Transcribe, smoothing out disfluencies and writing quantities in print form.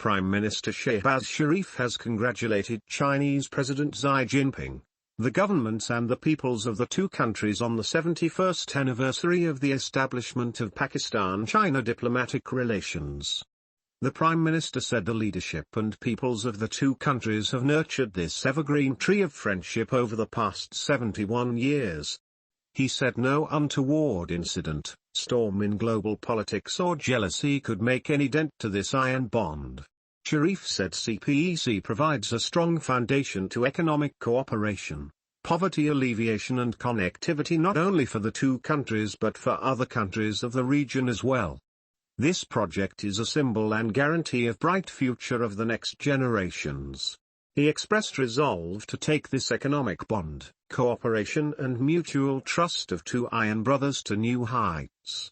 Prime Minister Shehbaz Sharif has congratulated Chinese President Xi Jinping, the governments and the peoples of the two countries on the 71st anniversary of the establishment of Pakistan-China diplomatic relations. The Prime Minister said the leadership and peoples of the two countries have nurtured this evergreen tree of friendship over the past 71 years. He said no untoward incident, storm in global politics or jealousy could make any dent to this iron bond. Sharif said CPEC provides a strong foundation to economic cooperation, poverty alleviation and connectivity not only for the two countries but for other countries of the region as well. This project is a symbol and guarantee of bright future of the next generations. He expressed resolve to take this economic bond, cooperation and mutual trust of two iron brothers to new heights.